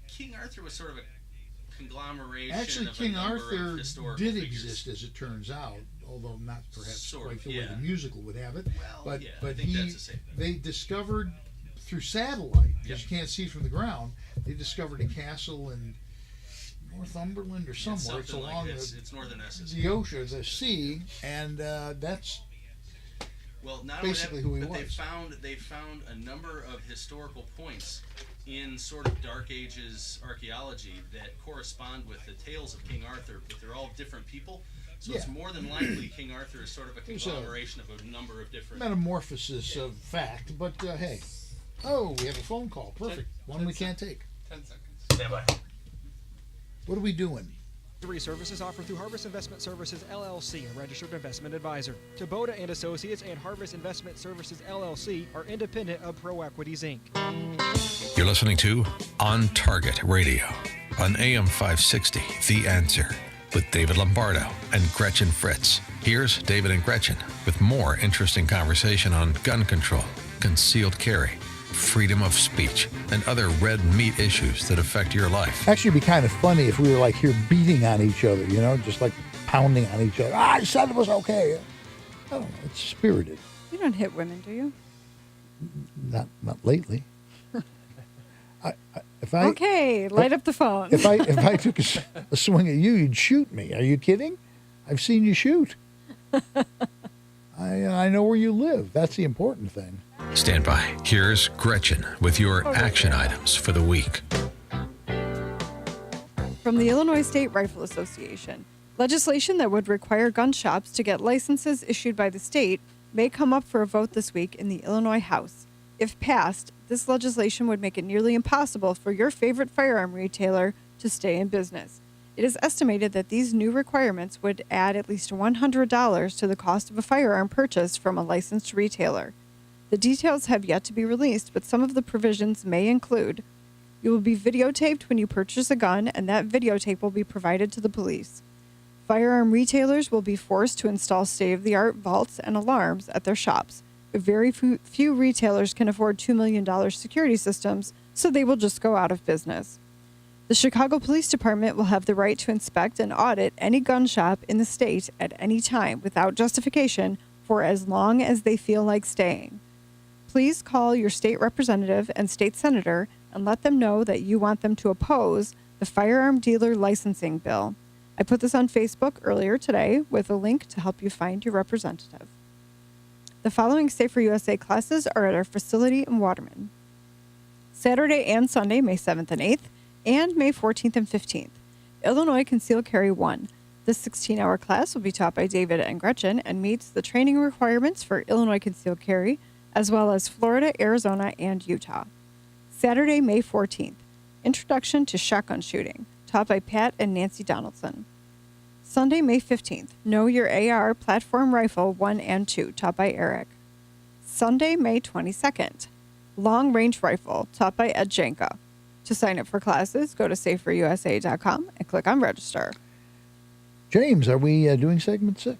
King Arthur was sort of a conglomeration actually, of King a number Arthur of historical did figures. exist, as it turns out, although not perhaps quite the way yeah. the musical would have it. Well, but I think that's the same thing. They discovered through satellite, because you can't see it from the ground, they discovered a castle in Northumberland or somewhere. It's along it's northern Essex. the ocean, the sea, and that's basically who he was. They found a number of historical points in sort of Dark Ages archaeology that correspond with the tales of King Arthur, but they're all different people. So it's more than likely King Arthur is sort of a conglomeration of a number of different... metamorphosis of fact, but hey. Oh, we have a phone call. Perfect. One we can't take. 10 seconds. Stand by. What are we doing? Services offered through Harvest Investment Services, LLC, a registered investment advisor. Kubota and Associates and Harvest Investment Services, LLC, are independent of ProEquities, Inc. You're listening to On Target Radio on AM560 The Answer with David Lombardo and Gretchen Fritz. Here's David and Gretchen with more interesting conversation on gun control, concealed carry, freedom of speech, and other red meat issues that affect your life. Actually, it'd be kind of funny if we were like here beating on each other, you know, just like pounding on each other. I said it was okay. I don't know. It's spirited. You don't hit women, do you? Not lately. Okay, light up the phone. If I took a swing at you, you'd shoot me. Are you kidding? I've seen you shoot. I know where you live. That's the important thing. Stand by. Here's Gretchen with your action items for the week. From the Illinois State Rifle Association, legislation that would require gun shops to get licenses issued by the state may come up for a vote this week in the Illinois House. If passed, this legislation would make it nearly impossible for your favorite firearm retailer to stay in business. It is estimated that these new requirements would add at least $100 to the cost of a firearm purchase from a licensed retailer. The details have yet to be released, but some of the provisions may include: you will be videotaped when you purchase a gun, and that videotape will be provided to the police. Firearm retailers will be forced to install state-of-the-art vaults and alarms at their shops. Very few retailers can afford $2 million security systems, so they will just go out of business. The Chicago Police Department will have the right to inspect and audit any gun shop in the state at any time without justification for as long as they feel like staying. Please call your state representative and state senator and let them know that you want them to oppose the firearm dealer licensing bill. I put this on Facebook earlier today with a link to help you find your representative. The following Safer USA classes are at our facility in Waterman: Saturday and Sunday, May 7th and 8th, and May 14th and 15th. Illinois Concealed Carry 1. This 16-hour class will be taught by David and Gretchen and meets the training requirements for Illinois Concealed Carry, as well as Florida, Arizona, and Utah. Saturday, May 14th. Introduction to Shotgun Shooting, taught by Pat and Nancy Donaldson. Sunday, May 15th. Know Your AR Platform Rifle 1 and 2, taught by Eric. Sunday, May 22nd. Long Range Rifle, taught by Ed Janka. To sign up for classes, go to saferusa.com and click on Register. James, are we doing segment 6?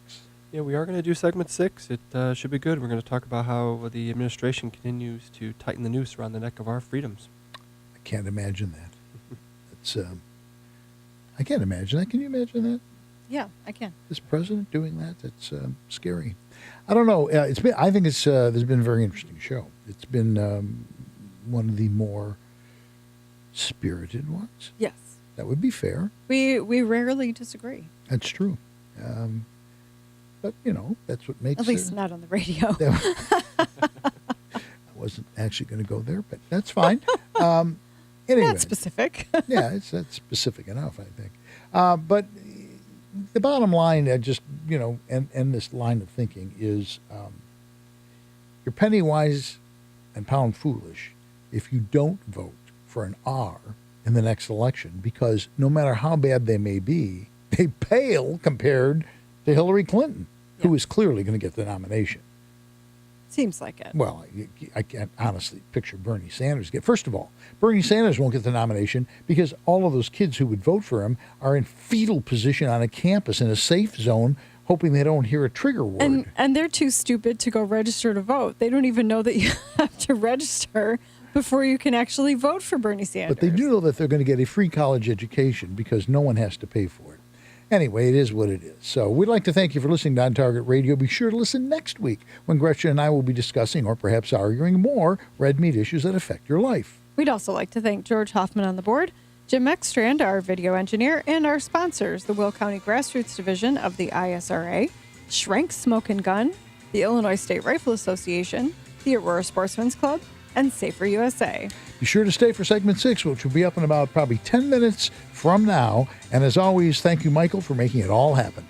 Yeah, we are going to do segment 6. It should be good. We're going to talk about how the administration continues to tighten the noose around the neck of our freedoms. I can't imagine that. It's I can't imagine that. Can you imagine that? Yeah, I can. This president doing that? It's scary. I don't know. I think it's there's been a very interesting show. It's been one of the more spirited ones. Yes. That would be fair. We rarely disagree. That's true. But, that's what makes it. At least not on the radio. I wasn't actually going to go there, but that's fine. Anyway, that's specific. Yeah, that's specific enough, I think. But the bottom line, and this line of thinking is you're penny wise and pound foolish if you don't vote for an R in the next election, because no matter how bad they may be, they pale compared to Hillary Clinton, who is clearly going to get the nomination. Seems like it. Well, I can't honestly picture Bernie Sanders get. First of all, Bernie Sanders won't get the nomination because all of those kids who would vote for him are in fetal position on a campus in a safe zone, hoping they don't hear a trigger word. And they're too stupid to go register to vote. They don't even know that you have to register before you can actually vote for Bernie Sanders. But they do know that they're going to get a free college education because no one has to pay for it. Anyway, it is what it is. So we'd like to thank you for listening to On Target Radio. Be sure to listen next week when Gretchen and I will be discussing or perhaps arguing more red meat issues that affect your life. We'd also like to thank George Hoffman on the board, Jim Ekstrand, our video engineer, and our sponsors, the Will County Grassroots Division of the ISRA, Schrank Smoke and Gun, the Illinois State Rifle Association, the Aurora Sportsman's Club, and Safer USA. Be sure to stay for segment 6, which will be up in about probably 10 minutes from now. And as always, thank you, Michael, for making it all happen.